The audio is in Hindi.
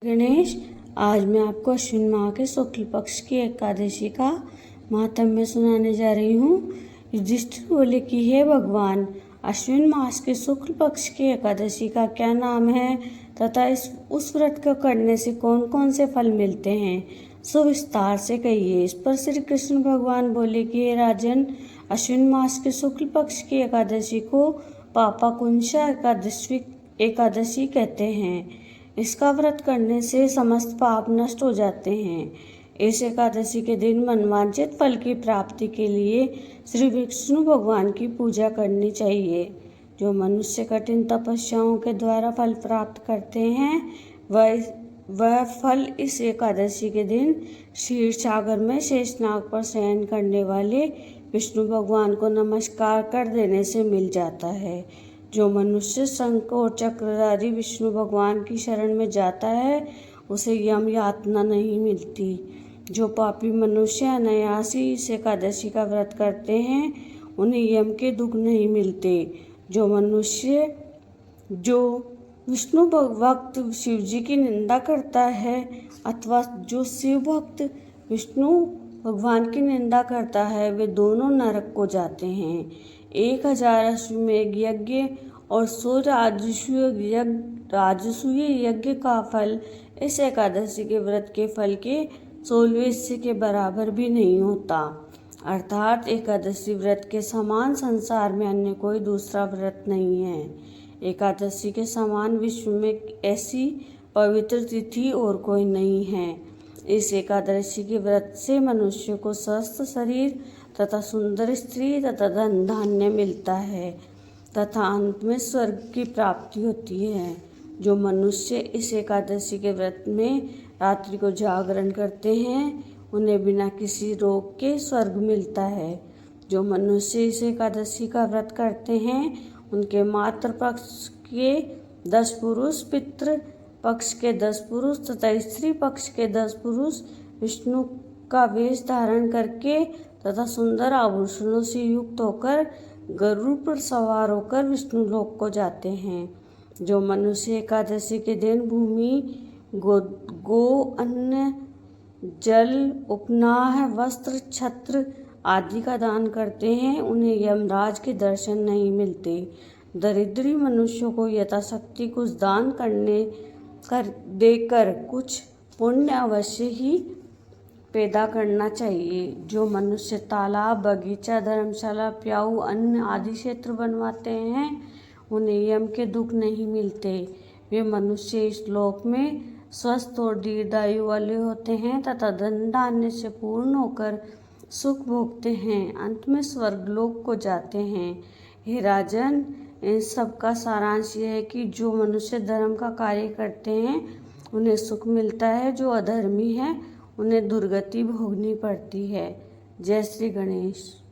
गणेश, आज मैं आपको अश्विन माह के शुक्ल पक्ष की एकादशी का महात्म्य सुनाने जा रही हूँ। युधिष्ठिर बोले कि हे भगवान, अश्विन मास के शुक्ल पक्ष की एकादशी का क्या नाम है तथा उस व्रत को करने से कौन कौन से फल मिलते हैं, सो विस्तार से कहिए। इस पर श्री कृष्ण भगवान बोले कि हे राजन, अश्विन मास के शुक्ल पक्ष की एकादशी को पापाकुंशा एकादशी कहते हैं। इसका व्रत करने से समस्त पाप नष्ट हो जाते हैं। इस एकादशी के दिन मनवांछित फल की प्राप्ति के लिए श्री विष्णु भगवान की पूजा करनी चाहिए। जो मनुष्य कठिन तपस्याओं के द्वारा फल प्राप्त करते हैं, वह फल इस एकादशी के दिन क्षीर सागर में शेषनाग पर शयन करने वाले विष्णु भगवान को नमस्कार कर देने से मिल जाता है। जो मनुष्य शंख और चक्रधारी विष्णु भगवान की शरण में जाता है, उसे यम यातना नहीं मिलती। जो पापी मनुष्य अनायासी इस एकादशी का व्रत करते हैं, उन्हें यम के दुख नहीं मिलते। जो मनुष्य जो विष्णु भक्त शिव जी की निंदा करता है अथवा जो शिव भक्त विष्णु भगवान की निंदा करता है, वे दोनों नरक को जाते हैं। 1000 अश्वमेध यज्ञ और 100 राजसूय यज्ञ का फल इस एकादशी के व्रत के फल के 16वें हिस्से के बराबर भी नहीं होता। अर्थात एकादशी व्रत के समान संसार में अन्य कोई दूसरा व्रत नहीं है। एकादशी के समान विश्व में ऐसी पवित्र तिथि और कोई नहीं है। इस एकादशी के व्रत से मनुष्य को स्वस्थ शरीर तथा सुंदर स्त्री तथा धन धान्य मिलता है तथा अंत में स्वर्ग की प्राप्ति होती है। जो मनुष्य इस एकादशी के व्रत में रात्रि को जागरण करते हैं, उन्हें बिना किसी रोग के स्वर्ग मिलता है। जो मनुष्य इस एकादशी का व्रत करते हैं, उनके मातृ पक्ष के 10 पुरुष, पितृ पक्ष के 10 पुरुष तथा स्त्री पक्ष के 10 पुरुष विष्णु का वेश धारण करके तथा सुंदर आभूषणों से युक्त होकर गरुड़ पर सवार होकर विष्णु लोक को जाते हैं। जो मनुष्य एकादशी के दिन भूमि, गो अन्न, जल, उपनाह, वस्त्र, छत्र आदि का दान करते हैं, उन्हें यमराज के दर्शन नहीं मिलते। दरिद्री मनुष्यों को यथाशक्ति कुछ दान देकर कुछ पुण्य अवश्य ही पैदा करना चाहिए। जो मनुष्य तालाब, बगीचा, धर्मशाला, प्याऊ, अन्न आदि क्षेत्र बनवाते हैं, उन्हें यम के दुख नहीं मिलते। वे मनुष्य इस लोक में स्वस्थ और दीर्घायु वाले होते हैं तथा धन धान्य से पूर्ण होकर सुख भोगते हैं, अंत में स्वर्गलोक को जाते हैं। हे राजन, इन सब का सारांश यह है कि जो मनुष्य धर्म का कार्य करते हैं, उन्हें सुख मिलता है। जो अधर्मी है, उन्हें दुर्गति भोगनी पड़ती है। जय श्री गणेश।